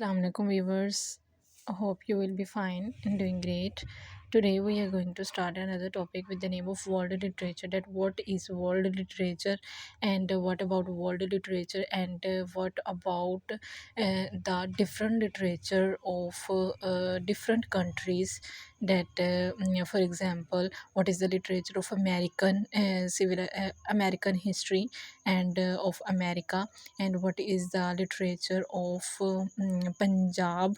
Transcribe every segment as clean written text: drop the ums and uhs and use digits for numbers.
Assalamualaikum viewers. I hope you will be fine and doing great. Today we are going to start another topic with the name of world literature. That what is world literature and what about world literature and what about the different literature of different countries. For example, what is the literature of American history and of America, and what is the literature of Punjab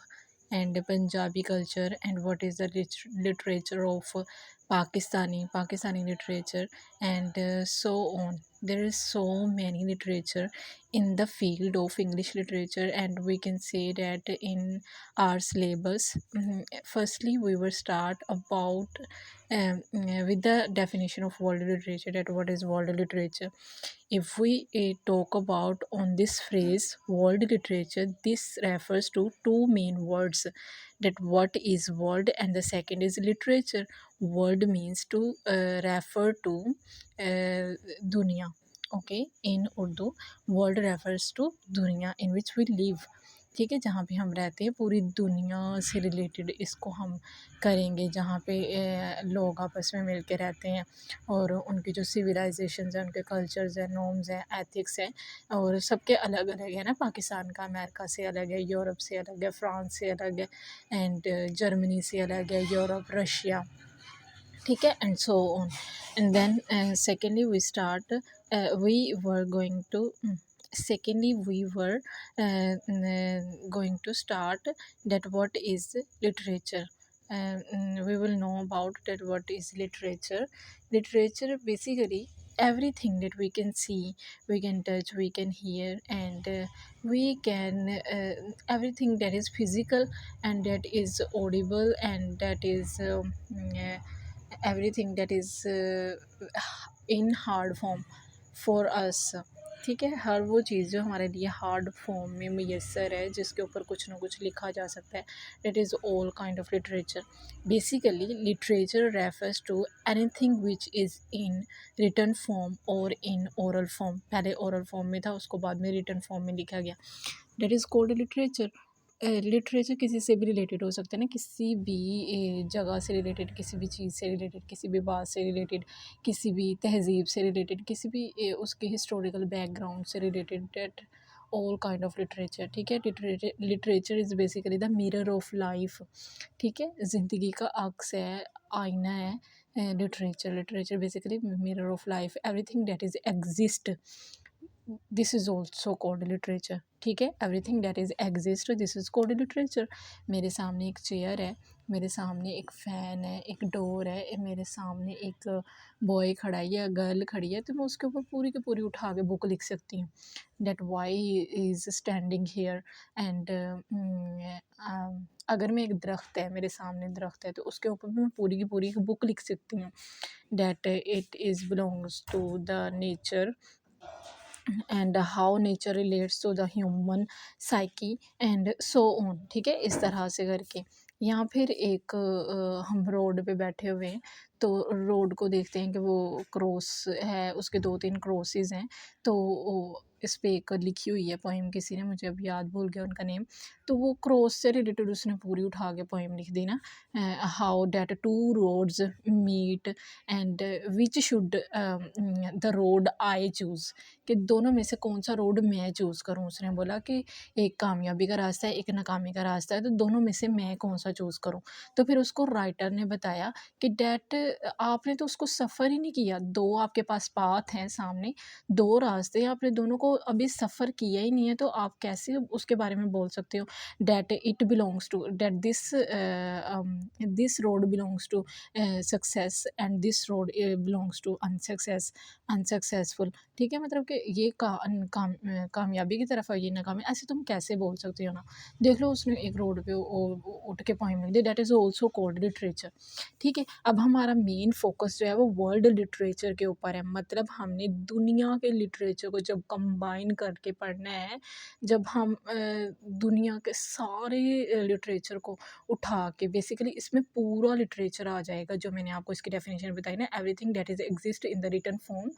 and Punjabi culture, and what is the literature of Pakistani literature, and so on. There is so many literature in the field of English literature, and we can say that in our syllabus. Firstly, we will start about with the definition of world literature. That what is world literature? If we talk about on this phrase world literature, this refers to two main words, that what is world and the second is literature. World means to refer to dunya. Okay, in Urdu, world refers to दुनिया in which we live. ठीक है, जहाँ पे हम रहते हैं, पूरी दुनिया से रिलेटेड इसको हम करेंगे, जहाँ पे लोग आपस में मिल के रहते हैं और उनकी जो सिविलाइजेशन है, उनके कल्चर्स हैं, नॉर्म्स हैं, एथिक्स हैं, और सबके अलग अलग है ना। पाकिस्तान का अमेरिका से अलग है, यूरोप से अलग है, फ्रांस से अलग है, एंड जर्मनी से अलग है, यूरोप, रशिया, ठीक है, and so on. And then secondly we were going to secondly we were going to start that what is literature. We will know about that what is literature. Literature basically everything that we can see, we can touch, we can hear, and we can everything that is physical and that is audible and that is everything that is in hard form for us. ठीक है, हर वो चीज़ जो हमारे लिए hard form में मैसर है, जिसके ऊपर कुछ ना कुछ लिखा जा सकता है, that is all kind of literature. Basically literature refers to anything which is in written form और इन ओरल फॉर्म. पहले ओरल फॉर्म में था, उसको बाद में रिटन फॉर्म में लिखा गया. That is called literature. Literature किसी से भी रिलेटेड हो सकता है ना, किसी भी जगह से रिलेटेड, किसी भी चीज़ से रिलेटेड, किसी भी बात से रिलेटेड, किसी भी तहज़ीब से रिलेटेड, किसी भी उसके हिस्टोरिकल बैकग्राउंड से related. That all kind of literature. ठीक है, literature is basically the mirror of life. ठीक है, ज़िंदगी का अक्स है, आईना है. Literature basically mirror of life. Everything that is exist, this is also called literature. ठीक है, everything that is exist, this is called literature. मेरे सामने एक चेयर है, मेरे सामने एक फ़ैन है, एक डोर है, मेरे सामने एक बॉय खड़ा है या गर्ल खड़ी है, तो मैं उसके ऊपर पूरी की पूरी उठा के बुक लिख सकती हूँ. That why is standing here. And अगर मैं एक दरख्त है, मेरे सामने दरख्त है, तो उसके ऊपर भी मैं पूरी की पूरी एक बुक लिख सकती हूँ. That it is belongs to the nature and how nature relates to the human psyche and so on. ठीक है, इस तरह से करके. यहाँ फिर एक हम रोड पे बैठे हुए हैं, तो रोड को देखते हैं कि वो क्रॉस है, उसके दो तीन क्रॉसेस हैं. तो इस पे एक लिखी हुई है पोइम, किसी ने, मुझे अब याद भूल गया उनका नेम. तो वो क्रॉस से रिलेटेड उसने पूरी उठा के पोइम लिख दी ना. How that two roads meet and which should the road I choose. कि दोनों में से कौन सा रोड मैं चूज़ करूँ. उसने बोला कि एक कामयाबी का रास्ता है, एक नाकामी का रास्ता है, तो दोनों में से मैं कौन सा चूज़ करूँ. तो फिर उसको राइटर ने बताया कि डैट आपने तो उसको सफ़र ही नहीं किया. दो आपके पास पाथ हैं सामने, दो रास्ते हैं, आपने दोनों को अभी सफ़र किया ही नहीं है, तो आप कैसे उसके बारे में बोल सकते हो. That it belongs to that this road belongs to success and this road belongs to unsuccessful. ठीक है, मतलब कि ये कामयाबी की तरफ है, ये नाकामी. ऐसे तुम कैसे बोल सकते हो ना. देख लो, उसने एक रोड पे उठ के पोइम लिख दी. That is also called literature. ठीक है, अब हमारा हमारा मेन फ़ोकस जो है वो वर्ल्ड लिटरेचर के ऊपर है। मतलब हमने दुनिया के लिटरेचर को जब कंबाइन करके पढ़ना है, जब हम दुनिया के सारे लिटरेचर को उठा के बेसिकली इसमें पूरा लिटरेचर आ जाएगा, जो मैंने आपको इसकी डेफिनेशन बताई ना, everything that is exist in the written form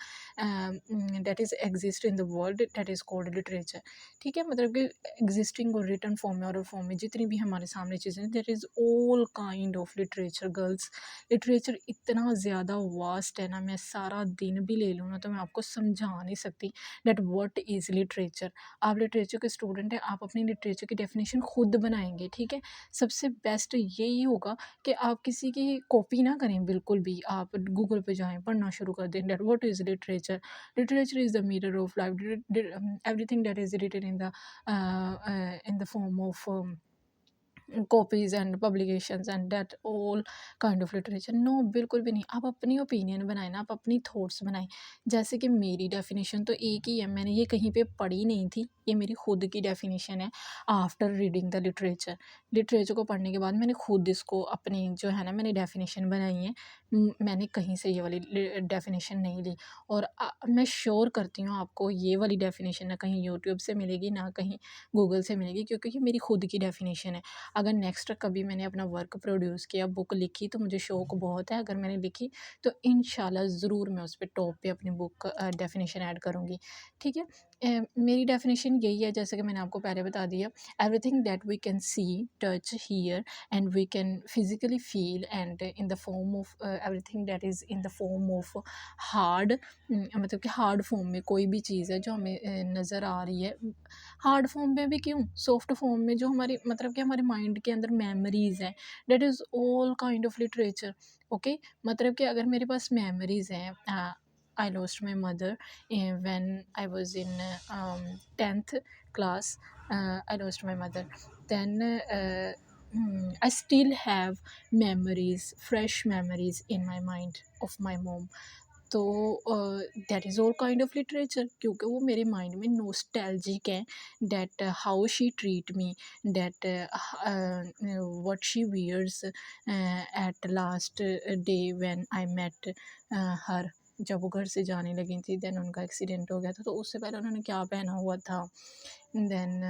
that is exist in the world that is called literature. ठीक है, मतलब कि एग्जिस्टिंग और रिटन फॉर्म में, और फॉर्म में जितनी भी हमारे सामने चीज़ें हैं, that is all kind of literature girls. Literature इतना ज़्यादा वास्ट है ना, मैं सारा दिन भी ले लूँ ना तो मैं आपको समझा नहीं सकती दैट व्हाट इज़ लिटरेचर। आप लिटरेचर के स्टूडेंट हैं, आप अपनी लिटरेचर की डेफिनेशन खुद बनाएंगे। ठीक है, सबसे बेस्ट यही होगा कि आप किसी की कॉपी ना करें, बिल्कुल भी आप गूगल पे जाएं, पढ़ना शुरू कर दें that what is literature. Literature is the mirror of life, everything that is written in the form of copies and publications and that all kind of literature. No, बिल्कुल भी नहीं। आप अपनी ओपिनियन बनाएं ना, आप अपनी थॉट्स बनाएं। जैसे कि मेरी डेफिनेशन तो एक ही है, मैंने ये कहीं पे पढ़ी नहीं थी, ये मेरी खुद की डेफिनेशन है after reading the literature. Literature को पढ़ने के बाद मैंने खुद इसको अपनी जो है ना मैंने डेफिनेशन बनाई है। मैंने कहीं से ये वाली डेफिनेशन नहीं ली, और मैं श्योर करती हूँ आपको ये वाली डेफिनेशन ना कहीं यूट्यूब से मिलेगी, ना कहीं गूगल से मिलेगी, क्योंकि ये मेरी खुद की डेफिनेशन है। अगर नेक्स्ट कभी मैंने अपना वर्क प्रोड्यूस किया, बुक लिखी, तो मुझे शौक बहुत है, अगर मैंने लिखी तो इंशाल्लाह ज़रूर मैं उस पे टॉप पे अपनी बुक डेफिनेशन ऐड करूँगी। ठीक है, मेरी डेफिनेशन यही है, जैसे कि मैंने आपको पहले बता दिया, everything that we can see, touch, hear and we can physically feel and in the form of everything that is in the form of heart, मतलब कि हार्ड फॉर्म में कोई भी चीज़ है जो हमें नज़र आ रही है। हार्ड फॉर्म में भी क्यों, सॉफ्ट फॉर्म में जो हमारी मतलब कि हमारे माइंड के अंदर मेमोरीज हैं, that is all kind of literature. Okay, मतलब कि अगर मेरे पास मेमोरीज हैं, I lost my mother when I was in 10th class, I lost my mother, then I still have memories, fresh memories in my mind of my mom. तो that is all kind of literature, क्योंकि वो मेरे mind में nostalgic है, that how she treat me, that what she wears at last day when I met her. जब वो घर से जाने लगी थी, देन उनका एक्सीडेंट हो गया था, तो उससे पहले उन्होंने क्या पहना हुआ था, then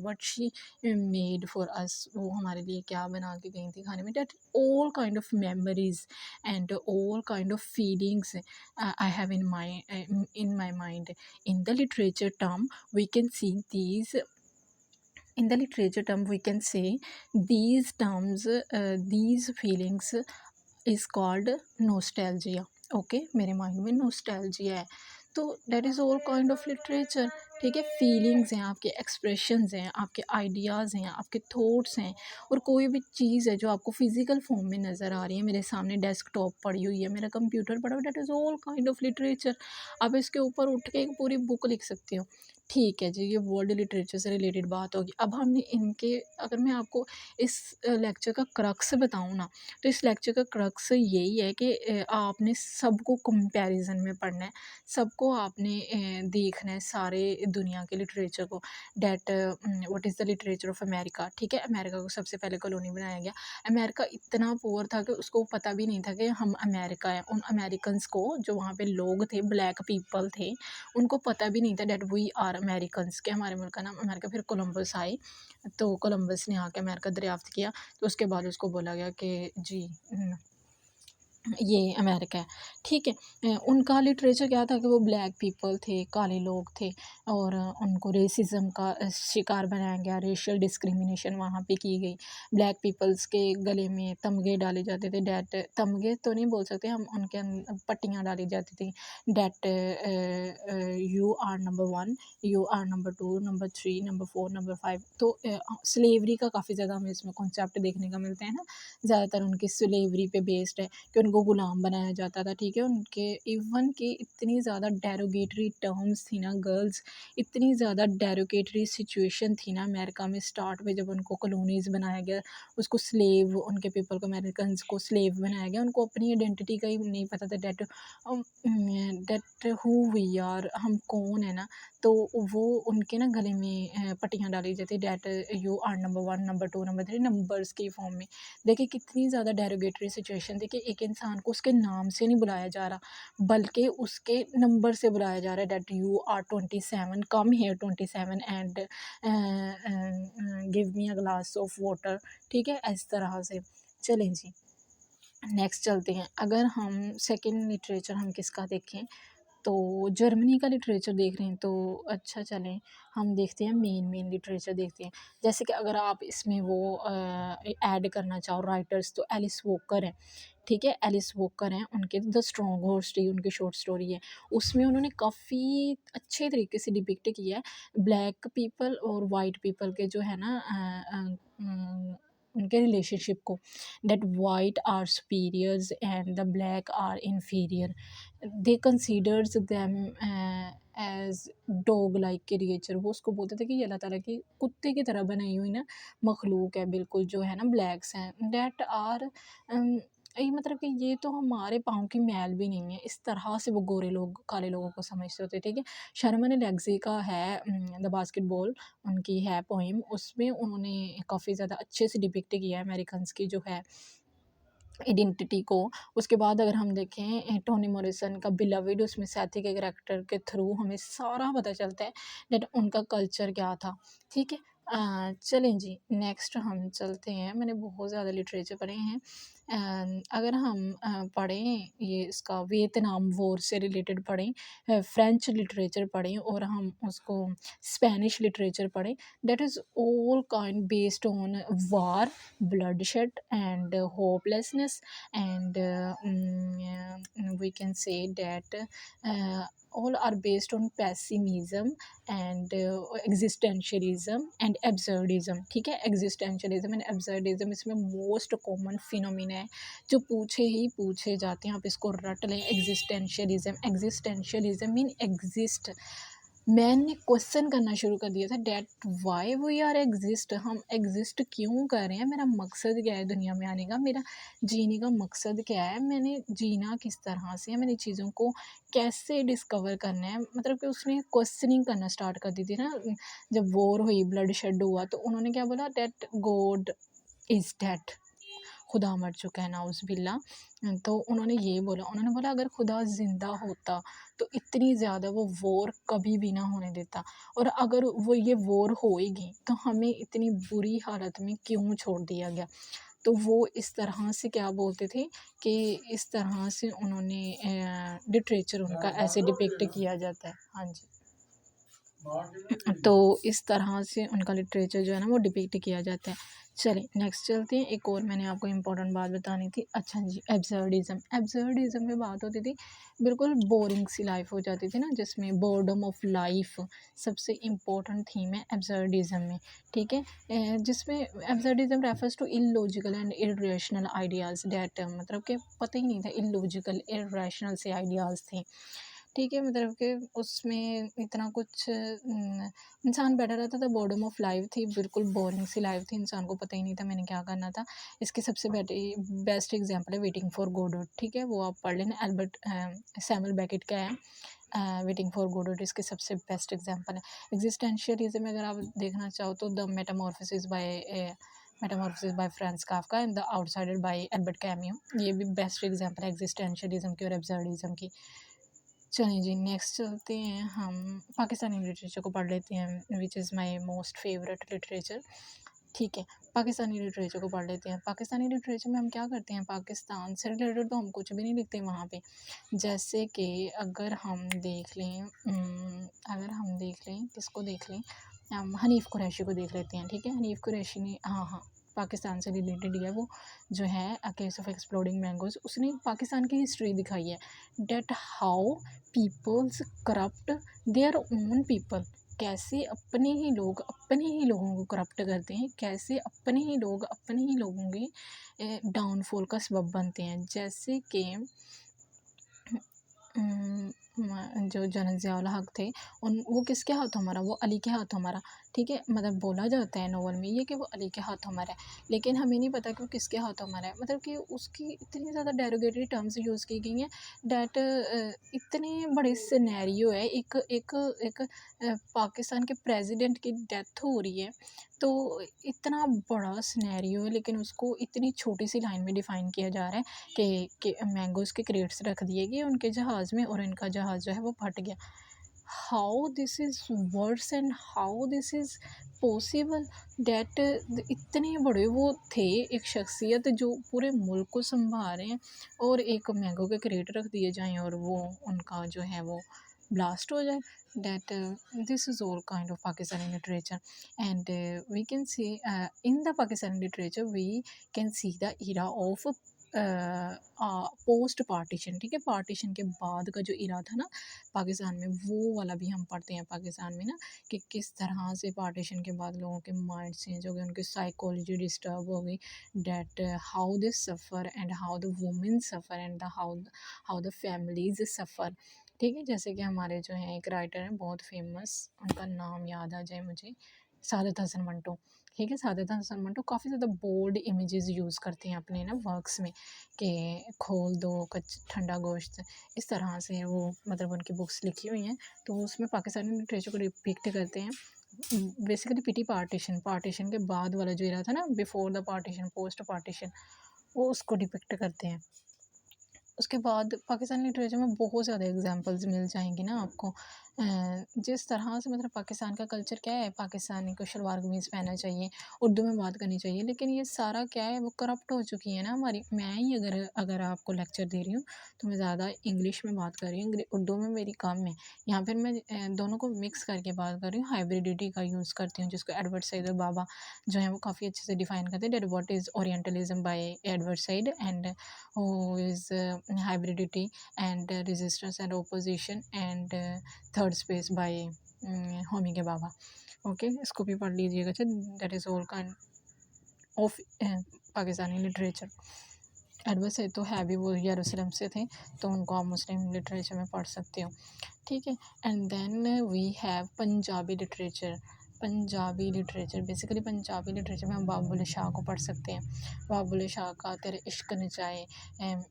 what she made for us, वो हमारे लिए क्या बना के गई थी खाने में, that all kind of memories and all kind of feelings I have in my mind. In the literature term, we can see these. In the literature term, we can say these terms, these feelings is called nostalgia. Okay, मेरे mind में nostalgia है, तो that is all kind of literature. ठीक है, feelings हैं, आपके expressions हैं, आपके आइडियाज़ हैं, आपके थॉट्स हैं, और कोई भी चीज़ है जो आपको फिजिकल फॉर्म में नज़र आ रही है, मेरे सामने डेस्कटॉप पड़ी हुई है, मेरा कंप्यूटर पड़ा हुआ, that is all kind of literature. आप इसके ऊपर उठ के एक पूरी बुक लिख सकते हो। ठीक है जी, ये वर्ल्ड लिटरेचर से रिलेटेड बात होगी। अब हमने इनके, अगर मैं आपको इस लेक्चर का क्रक्स बताऊँ ना, तो इस लेक्चर का क्रक्स यही है कि आपने सबको कंपैरिजन में पढ़ना है, सबको आपने देखना है सारे दुनिया के लिटरेचर को, that what is the literature of America. ठीक है, अमेरिका को सबसे पहले कॉलोनी बनाया गया। अमेरिका इतना पुअर था कि उसको पता भी नहीं था कि हम अमेरिका हैं। उन अमेरिकन्स को, जो वहाँ पे लोग थे, ब्लैक पीपल थे, उनको पता भी नहीं था दैट वी आर अमेरिकन्स, के हमारे मुल्क का नाम अमेरिका। फिर कोलंबस आए, तो कोलंबस ने आके अमेरिका दरियाफ्त किया, तो उसके बाद उसको बोला गया कि जी ये अमेरिका है। ठीक है, उनका लिटरेचर क्या था कि वो ब्लैक पीपल थे, काले लोग थे, और उनको रेसिज्म का शिकार बनाया गया, रेशियल डिस्क्रिमिनेशन वहाँ पे की गई। ब्लैक पीपल्स के गले में तमगे डाले जाते थे, डैट तमगे तो नहीं बोल सकते हम, उनके पट्टियाँ डाली जाती थी, that you are number 1, you are number 2, number 3, number 4, number 5। तो स्लेवरी का काफ़ी ज़्यादा हमें इसमें कॉन्सेप्ट देखने का मिलते हैं ना, ज़्यादातर उनकी स्लेवरी पे बेस्ड है कि उनको उनको गुलाम बनाया जाता था, ठीक है। उनके इवन कि इतनी ज़्यादा डेरोगेटरी टर्म्स थी ना गर्ल्स, इतनी ज़्यादा डेरोगेटरी सिचुएशन थी ना अमेरिका में स्टार्ट में, जब उनको कॉलोनीज़ बनाया गया, उसको स्लेव, उनके पीपल को, अमेरिकन्स को स्लेव बनाया गया। उनको अपनी आइडेंटिटी का ही नहीं पता था, दैट हू वी आर, हम कौन है ना। तो वो उनके ना गले में पट्टियाँ डाली जाती, that you are number 1, number 2, number 3, numbers की फॉर्म में। देखिए कितनी ज़्यादा डेरोगेटरी सिचुएशन थी कि एक इंसान को उसके नाम से नहीं बुलाया जा रहा, बल्कि उसके नंबर से बुलाया जा रहा है, that you are 27, come here 27 and give me a glass of water, ठीक है, इस तरह से। चलें जी, नेक्स्ट चलते हैं। अगर हम सेकंड लिटरेचर हम किसका देखें, तो जर्मनी का लिटरेचर देख रहे हैं, तो अच्छा चलें हम देखते हैं, मेन लिटरेचर देखते हैं। जैसे कि अगर आप इसमें वो ऐड करना चाहो राइटर्स, तो एलिस वॉकर हैं, ठीक है। एलिस वॉकर हैं, उनके द स्ट्रॉन्ग हॉर्स थी उनकी शॉर्ट स्टोरी है। उसमें उन्होंने काफ़ी अच्छे तरीके से डिपिक्ट किया है ब्लैक पीपल और वाइट पीपल के जो है ना उनके रिलेशनशिप को, that white are superiors and the black are inferior, they considers them as dog like creature. वो उसको बोलते थे कि ये अल्लाह ताला की कुत्ते की तरह बनाई हुई ना मखलूक है बिल्कुल, जो है ना ब्लैक्स हैं, दैट आर ये मतलब कि ये तो हमारे पाँव की मैल भी नहीं है, इस तरह से वो गोरे लोग काले लोगों को समझते होते, ठीक है। शर्मन एलेक्सी का है द बास्केटबॉल, उनकी है पोएम, उसमें उन्होंने काफ़ी ज़्यादा अच्छे से डिपिक्ट किया है अमेरिकन्स की जो है आइडेंटिटी को। उसके बाद अगर हम देखें टोनी मॉरिसन का बिलविड, उसमें सैथी के कैरेक्टर के थ्रू हमें सारा पता चलता है दैट उनका कल्चर क्या था, ठीक है। चलें जी, नेक्स्ट हम चलते हैं। मैंने बहुत ज़्यादा लिटरेचर पढ़े हैं। अगर हम पढ़ें ये इसका वियतनाम वॉर से रिलेटेड पढ़ें, फ्रेंच लिटरेचर पढ़ें, और हम उसको स्पेनिश लिटरेचर पढ़ें, that is all kind based on war, bloodshed and hopelessness, and we can say that all are based on pessimism and existentialism and absurdism, ठीक है। existentialism and absurdism इसमें most common phenomena है जो पूछे ही पूछे जाते हैं, आप इसको रट लें। एग्जिस्टेंशियलिज्म मीन एग्जिस्ट, मैंने क्वेश्चन करना शुरू कर दिया था, that why we are exist, हम एग्जिस्ट क्यों कर रहे हैं, मेरा मकसद क्या है दुनिया में आने का, मेरा जीने का मकसद क्या है, मैंने जीना किस तरह से है, मैंने चीज़ों को कैसे डिस्कवर करना है। मतलब कि उसने क्वेश्चनिंग करना स्टार्ट कर दी थी ना, जब वॉर हुई, ब्लड शेड हुआ, तो उन्होंने क्या बोला, डैट गॉड इज़ डेड, खुदा मर चुका है नाउज़ुबिल्ला। तो उन्होंने ये बोला, उन्होंने बोला अगर खुदा ज़िंदा होता तो इतनी ज़्यादा वो वॉर कभी भी ना होने देता, और अगर वो ये वॉर होएगी तो हमें इतनी बुरी हालत में क्यों छोड़ दिया गया। तो वो इस तरह से क्या बोलते थे कि इस तरह से उन्होंने लिटरेचर उनका ऐसे डिपिक्ट किया जाता है। हाँ जी, तो इस तरह से उनका लिटरेचर जो है ना वो डिपिक्ट किया जाता है। चलिए नेक्स्ट चलते हैं। एक और मैंने आपको इम्पोर्टेंट बात बतानी थी। अच्छा जी, एब्सर्डिज़म, एब्सर्डिज़म में बात होती थी, बिल्कुल बोरिंग सी लाइफ हो जाती थी ना, जिसमें बोर्डम ऑफ लाइफ सबसे इम्पोर्टेंट थीम है एब्सर्डिज़म में, ठीक है। जिसमें absurdism refers to illogical and irrational ideas, that मतलब कि पता ही नहीं था, इलॉजिकल इर्रेशनल से आइडियाज़ थे, ठीक है। मतलब कि उसमें इतना कुछ इंसान बैठा रहता था, बॉर्डम ऑफ लाइफ थी, बिल्कुल बोरिंग सी लाइफ थी, इंसान को पता ही नहीं था मैंने क्या करना था। इसके सबसे बेस्ट एग्जांपल है वेटिंग फॉर गोडोट, ठीक है, वो आप पढ़ लेना, एल्बर्ट सैमुअल बेकेट का है वेटिंग फॉर गोडोट, इसके सबसे बेस्ट एग्जांपल है। एग्जिस्टेंशियलिज्म में अगर आप देखना चाहो तो the metamorphosis by Franz Kafka and the outsider by Albert Camus, ये भी बेस्ट एग्जांपल है एग्जिस्टेंशियलिज्म की और एब्सर्डिज्म की। चलिए जी, नेक्स्ट चलते हैं, हम पाकिस्तानी लिटरेचर को पढ़ लेते हैं, which is my most favourite literature, ठीक है। पाकिस्तानी लिटरेचर को पढ़ लेते हैं। पाकिस्तानी लिटरेचर में हम क्या करते हैं, पाकिस्तान से रिलेटेड तो हम कुछ भी नहीं लिखते वहाँ पे। जैसे कि अगर हम देख लें किसको देख लें, हम हनीफ़ कुरैशी को देख लेते हैं, ठीक है। हनीफ़ कुरैशी ने, हाँ, पाकिस्तान से रिलेटेड ही है वो, जो है a case of exploding mangoes, उसने पाकिस्तान की हिस्ट्री दिखाई है, that how peoples corrupt their own people, कैसे अपने ही लोग अपने ही लोगों को करप्ट करते हैं, कैसे अपने ही लोग अपने ही लोगों के डाउनफॉल का सबब बनते हैं। जैसे कि उम, जो जनरल ज़िया-उल हक थे, उन वो किसके हाथों मरा? वो अली के हाथों मरा, ठीक है? मतलब बोला जाता है नॉवल में ये कि वो अली के हाथों मरा है, लेकिन हमें नहीं पता कि वो किसके हाथों मरा है। मतलब कि उसकी इतनी ज़्यादा डेरोगेटरी टर्म्स यूज़ की गई हैं दैट इतने बड़े सिनेरियो है, एक एक एक पाकिस्तान के प्रेज़िडेंट की डेथ हो रही है, तो इतना बड़ा सिनेरियो है, लेकिन उसको इतनी छोटी-सी लाइन में डिफ़ाइन किया जा रहा है कि मैंगोज़ के क्रेट्स रख दिए गए उनके जहाज़ में और इनका जहाज़ जो है वो फट गया। How this is verse and how this is possible that इतने बड़े वो थे, एक शख्सियत जो पूरे मुल्क को सँभाल रहे हैं और एक मैंगो के क्रेट रख दिए जाएँ और वो उनका जो है वो ब्लास्ट हो जाए। That this is all kind of Pakistani literature and we can see in the Pakistani literature we can see the era of post partition, ठीक है? पार्टीशन के बाद का जो इरा था ना पाकिस्तान में, वो वाला भी हम पढ़ते हैं पाकिस्तान में ना, कि किस तरह से पार्टीशन के बाद लोगों के माइंड चेंज हो गए, उनकी साइकोलॉजी डिस्टर्ब हो गई, that how they suffer and how the women suffer and the how the families suffer, ठीक है? जैसे कि हमारे जो हैं एक राइटर हैं बहुत फेमस, उनका नाम याद आ जाए मुझे, सादत हसन मंटो, ठीक है? सादत हसन मंटो काफ़ी ज़्यादा बोल्ड इमेजेस यूज़ करते हैं अपने ना वर्क्स में कि खोल दो कच ठंडा गोश्त, इस तरह से वो मतलब उनकी बुक्स लिखी हुई हैं, तो उसमें पाकिस्तानी लिटरेचर को डिपिक्ट करते हैं। बेसिकली पिटी पार्टीशन, पार्टीशन के बाद वाला जो एरा था ना, before the partition, post partition, वो उसको डिपिक्ट करते हैं। उसके बाद पाकिस्तानी लिटरेचर में बहुत ज़्यादा एग्जांपल्स मिल जाएँगी ना आपको। जिस तरह से मतलब पाकिस्तान का कल्चर क्या है, पाकिस्तानी को शलवार कमीज़ पहनना चाहिए, उर्दू में बात करनी चाहिए, लेकिन ये सारा क्या है वो करप्ट हो चुकी है ना हमारी। मैं ही अगर अगर आपको लेक्चर दे रही हूँ, तो मैं ज़्यादा इंग्लिश में बात कर रही हूँ, उर्दू में मेरी कम है। यहाँ पर मैं दोनों को मिक्स करके बात कर रही हूँ, हाइब्रिडिटी का यूज़ करती हूँ, जिसको एडवर्ड सईद और बाबा जो हैं वो काफ़ी अच्छे से डिफ़ाइन करते हैं, that what is orientalism by Edward Said and who is hybridity and resistance and opposition and third space by Homi के बाबा। ओके, इसको भी पढ़ लीजिएगा। अच्छा, that is all kind of Pakistani literature. Edward Said तो है भी, वो यरूशलेम से थे, तो उनको आप मुस्लिम लिटरेचर में पढ़ सकते हो, ठीक है? And then we have Punjabi literature. Punjabi literature basically Punjabi literature में हम बाबा बुल्ले शाह को पढ़ सकते हैं। बाबा बुल्ले शाह का तेरे इश्क नचाए,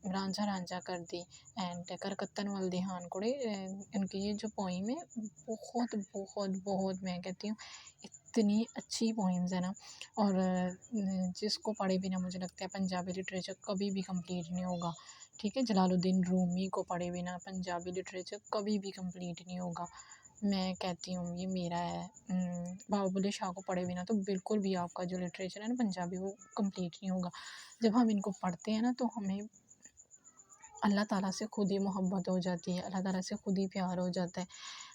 रांझा रांझा कर दी एंड करकत्तन वाल दिहान कुड़े, इनकी ये जो पोइम है बहुत बहुत बहुत, मैं कहती हूँ इतनी अच्छी पोइम्स है ना, और जिसको पढ़े बिना मुझे लगता है पंजाबी लिटरेचर कभी भी कंप्लीट नहीं होगा, ठीक है? जलालुद्दीन रूमी को पढ़े बिना पंजाबी लिटरेचर कभी भी कंप्लीट नहीं होगा। मैं कहती हूँ ये मेरा है। बाबा बुल्ले शाह को पढ़े बिना तो बिल्कुल भी आपका जो लिटरेचर है ना पंजाबी, वो कंप्लीट नहीं होगा। जब हम इनको पढ़ते हैं ना तो हमें अल्लाह ताला से खुद ही मोहब्बत हो जाती है, अल्लाह ताला से खुद ही प्यार हो जाता है।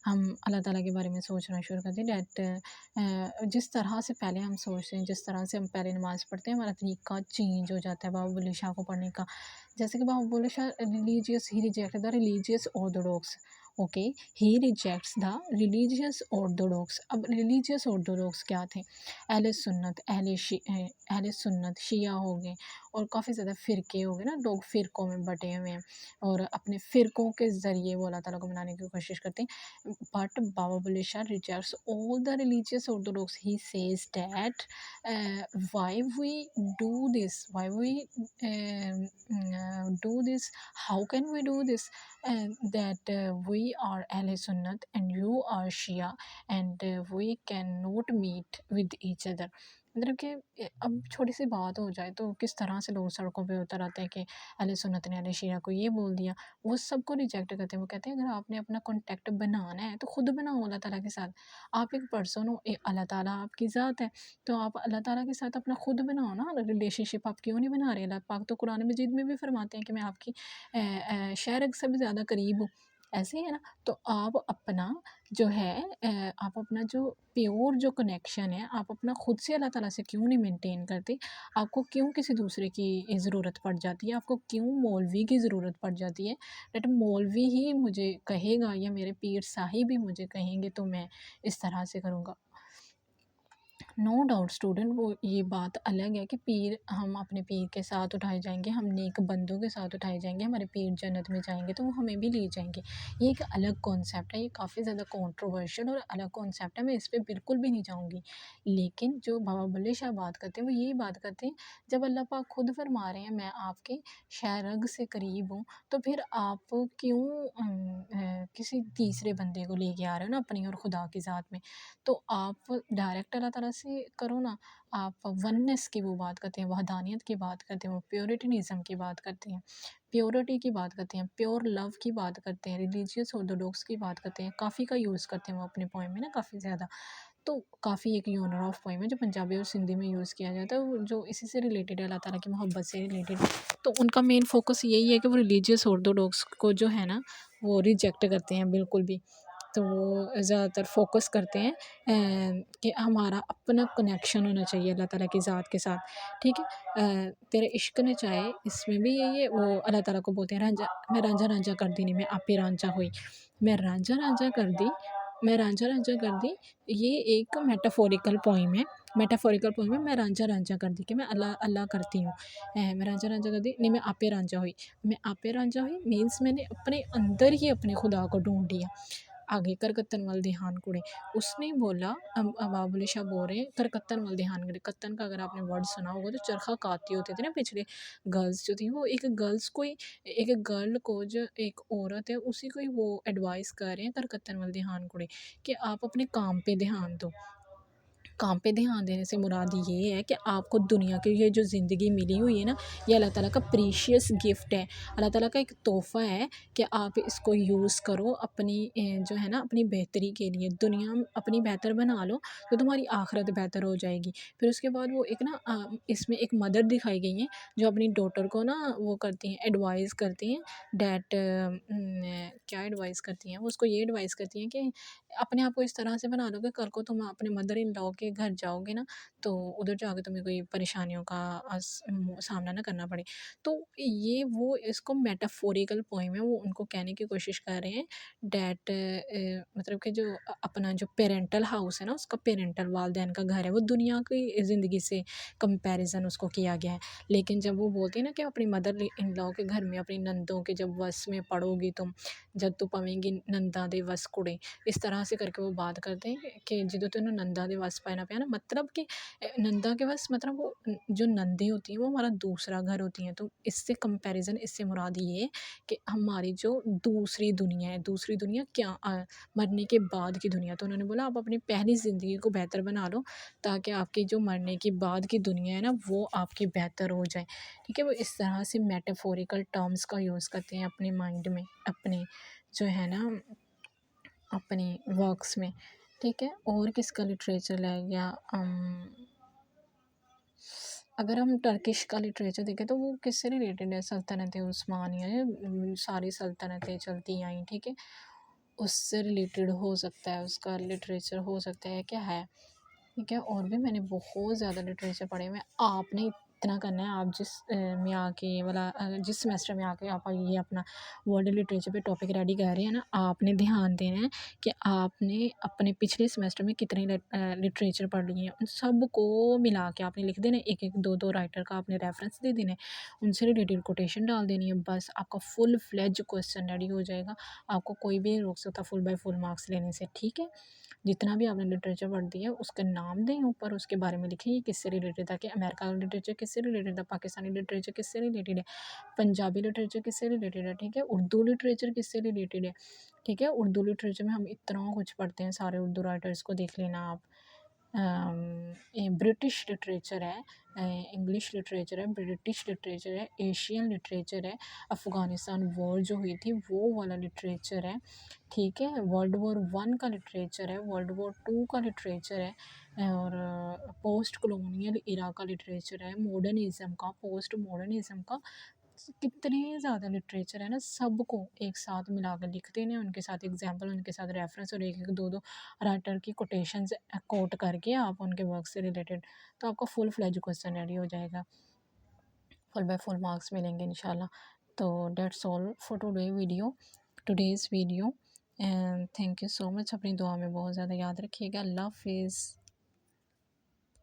हम अल्लाह ताला के बारे में सोचना शुरू करते हैं, दैट जिस तरह से पहले हम सोचते हैं, जिस तरह से हम पहले नमाज़ पढ़ते हैं, हमारा तरीका चेंज हो जाता है बाबा बुल्ले शाह को पढ़ने का। जैसे कि Baba Bulleh Shah religious, he reject the religious orthodox, okay, he rejects the religious orthodox. अब रिलीजियस ऑर्थोडॉक्स क्या थे? अहले सुन्नत शिया हो गए, और काफ़ी ज़्यादा फ़िरके हो गए ना, लोग फ़िरकों में बँटे हुए हैं और अपने फ़िरकों के ज़रिए वो अल्लाह ताला को मनाने की कोशिश करते हैं। But Baba Bulleh Shah rejects all the religious orthodox, he says that why we do this, why we do this, how can we do this, that we are Ahle Sunnat and you are Shia and we cannot meet with each other। मतलब कि अब छोटी सी बात हो जाए तो किस तरह से लोग सड़कों पे उतर आते हैं कि अहले सुन्नत ने अहले शिया को ये बोल दिया, वो सबको रिजेक्ट करते हैं। वो कहते हैं अगर आपने अपना कॉन्टैक्ट बनाना है तो खुद बनाओ अल्लाह ताला के साथ। आप एक पर्सन हो, अल्लाह ताला आपकी ज़ात है, तो आप अल्लाह ताला के साथ अपना खुद बनाओ ना रिलेशनशिप। आप क्यों नहीं बना रहे? अल्लाह पाक तो कुरान मजीद में भी फरमाते हैं कि मैं आपकी शहर से भी ज़्यादा करीब हूँ। ऐसे है ना? तो आप अपना जो है आप अपना जो प्योर जो कनेक्शन है, आप अपना खुद से अल्लाह ताला से क्यों नहीं मेंटेन करते? आपको क्यों किसी दूसरे की ज़रूरत पड़ जाती है? आपको क्यों मौलवी की ज़रूरत पड़ जाती है? दैट मौलवी ही मुझे कहेगा या मेरे पीर साहिब ही मुझे कहेंगे तो मैं इस तरह से करूँगा। नो डाउट स्टूडेंट, वो ये बात अलग है कि पीर हम अपने पीर के साथ उठाए जाएँगे, हम नेक बंदों के साथ उठाए जाएँगे, हमारे पीर जन्नत में जाएँगे तो वो हमें भी ले जाएँगे। ये एक अलग कॉन्सेप्ट है, ये काफ़ी ज़्यादा कंट्रोवर्शियल और अलग कॉन्सेप्ट है, मैं इस पे बिल्कुल भी नहीं जाऊँगी। लेकिन जो बाबा बुल्ले शाह बात करते हैं, वो यही बात करते हैं, जब अल्लाह पाक खुद फरमा रहे हैं, मैं आपके शहरग से करीब हूँ, तो फिर आप क्यों किसी तीसरे बंदे को लेके आ रहे हो ना अपनी और खुदा की ज़ात में। तो आप डायरेक्ट अल्लाह ताला से करो ना, आप वननेस की वो बात करते हैं, वहदानियत की बात करते हैं, वो प्योरिटिनिज़्म की बात करते हैं, प्योरिटी की बात करते हैं, प्योर लव की बात करते हैं, रिलीजियस ऑर्थोडॉक्स की बात करते हैं, काफ़ी का यूज़ करते हैं वो अपने पोएम में ना काफ़ी ज़्यादा। तो काफ़ी एक यूनर ऑफ पोएम है जो पंजाबी और सिंधी में यूज़ किया जाता है, वो जो इसी से रिलेटेड है, अल्लाह ताला की मोहब्बत से रिलेटेड। तो उनका मेन फ़ोकस यही है कि वो रिलीजियस ऑर्थोडॉक्स को जो है ना, वो रिजेक्ट करते हैं बिल्कुल भी। तो वो ज़्यादातर फ़ोकस करते हैं कि हमारा अपना कनेक्शन होना चाहिए अल्लाह ताला की ज़ात के साथ, ठीक है? तेरे इश्क ने चाहे इसमें भी यही है, वो अल्लाह ताला को बोलते हैं रांझा, मैं रांझा रांझा कर दी नी मैं आपे रांझा हुई, मैं रांझा रांझा कर दी, मैं रांझा रांझा कर दी। ये एक मेटाफोरिकल पोइम है, मेटाफोरिकल पोइम है, मैं रांझा रांझा कर दी कि मैं अल्लाह अल्लाह करती हूँ। मैं रांझा रांझा कर दी नहीं, मैं आपे रांझा हुई, मैं आपे रांझा हुई मीन्स मैंने अपने अंदर ही अपने खुदा को ढूंढ लिया। आगे करकत्तन वाल ध्यान कुड़े, उसने बोला बाबुल शाह बोल रहे हैं करकत्तन वाल ध्यान कुड़े, कत्तन का अगर आपने वर्ड सुना होगा तो चरखा काती होते थे ना पिछले गर्ल्स जो थी, वो एक गर्ल्स को ही, एक गर्ल को जो एक औरत है उसी को ही वो एडवाइस कर रहे हैं करकत्तन वाल ध्यान कुड़े कि आप अपने काम पे ध्यान दो। काम पे ध्यान देने से मुराद ये है कि आपको दुनिया की ये जो ज़िंदगी मिली हुई है ना, ये अल्लाह ताला का प्रीशियस गिफ्ट है, अल्लाह ताला का एक तोहफ़ा है कि आप इसको यूज़ करो अपनी जो है ना अपनी बेहतरी के लिए। दुनिया अपनी बेहतर बना लो तो तुम्हारी आखिरत बेहतर हो जाएगी। फिर उसके बाद वो एक ना इसमें एक मदर दिखाई गई हैं जो अपनी डॉटर को ना वो करती हैं, एडवाइस करती हैं डैट क्या एडवाइस करती हैं वो, उसको ये एडवाइस करती हैं कि अपने आप को इस तरह से बना लो कि कल को तुम अपने मदर इन लॉ के घर जाओगे ना, तो उधर जाके तुम्हें कोई परेशानियों का सामना ना करना पड़े। तो ये वो इसको मेटाफोरिकल पोएम है, वो उनको कहने की कोशिश कर रहे हैं डैट मतलब कि जो अपना जो पेरेंटल हाउस है ना, उसका पेरेंटल वालदेन का घर है, वो दुनिया की ज़िंदगी से कंपैरिजन उसको किया गया है। लेकिन जब वो बोलती है ना कि अपनी मदर इन लॉ के घर में अपनी नंदों के जब वस में पड़ोगी तुम, जब तू पवेंगी नंदा दे वस कुड़े, इस तरह से करके वो बात करते हैं कि ਜਦੋਂ ਤੈਨੂੰ नंदा ਦੇ वस पाना ਪਿਆ ना, मतलब कि नंदा के वस मतलब वो जो नंदी होती हैं वो हमारा दूसरा घर होती हैं। तो इससे कंपैरिजन, इससे मुराद ये है कि हमारी जो दूसरी दुनिया क्या मरने के बाद की दुनिया। तो उन्होंने बोला आप अपनी पहली ज़िंदगी को बेहतर बना लो ताकि आपकी जो मरने के बाद की दुनिया है ना वो आपकी बेहतर हो जाए, ठीक है? वो इस तरह से मेटाफोरिकल टर्म्स का यूज़ करते हैं अपने माइंड में, अपने जो है ना अपनी वर्क्स में, ठीक है? और किसका लिटरेचर है या अगर हम टर्किश का लिटरेचर देखें तो वो किससे रिलेटेड है, सल्तनत उस्मानिया, सारी सल्तनतें चलती आई, ठीक है? उससे रिलेटेड हो सकता है, उसका लिटरेचर हो सकता है, क्या है, ठीक है? और भी मैंने बहुत ज़्यादा लिटरेचर पढ़े हुए हैं। आपने इतना करना है, आप में आके वाला जिस सेमेस्टर में आके आप ये अपना वर्ल्ड लिटरेचर पे टॉपिक रेडी कर रहे हैं ना, आपने ध्यान देना है कि आपने अपने पिछले सेमेस्टर में कितने लिटरेचर पढ़ लिए हैं, उन सबको मिला के आपने लिख देना है, एक-एक, दो-दो राइटर का आपने रेफरेंस दे देना है, उनसे रिलेटेड कोटेशन डाल देनी है, बस आपका फुल फ्लेज क्वेश्चन रेडी हो जाएगा। आपको कोई भी नहीं रोक सकता फुल बाय फुल मार्क्स लेने से, ठीक है? जितना भी आपने लिटरेचर पढ़ दिया उसका नाम दें ऊपर, उसके बारे में लिखें ये किससे रिलेटेड था, कि अमेरिका का लिटरेचर किससे रिलेटेड है, पाकिस्तानी लिटरेचर किससे रिलेटेड है, पंजाबी लिटरेचर किससे रिलेटेड है, ठीक है? उर्दू लिटरेचर किससे रिलेटेड है, ठीक है? उर्दू लिटरेचर में हम इतना कुछ पढ़ते हैं, सारे उर्दू राइटर्स को देख लेना आप। ये ब्रिटिश लिटरेचर है, इंग्लिश लिटरेचर है, ब्रिटिश लिटरेचर है, एशियन लिटरेचर है, अफ़गानिस्तान वॉर जो हुई थी वो वाला लिटरेचर है, ठीक है? वर्ल्ड वॉर 1 का लिटरेचर है, वर्ल्ड वॉर 2 का लिटरेचर है और पोस्ट कॉलोनियल एरा का लिटरेचर है, मॉडर्निज़्म का, पोस्ट मॉडर्निज़्म का, कितने ज़्यादा लिटरेचर है ना, सबको एक साथ मिला कर लिखते हैं, उनके साथ एग्जाम्पल, उनके साथ रेफरेंस और एक एक दो दो राइटर की कोटेशंस कोट करके आप उनके वर्क से रिलेटेड, तो आपका फुल फ्लेज क्वेश्चन रेडी हो जाएगा, फुल बाय फुल मार्क्स मिलेंगे इंशाल्लाह। तो that's all for today's video and thank you so much. अपनी दुआ में बहुत ज़्यादा याद रखिएगा। अल्लाह हाफिज़।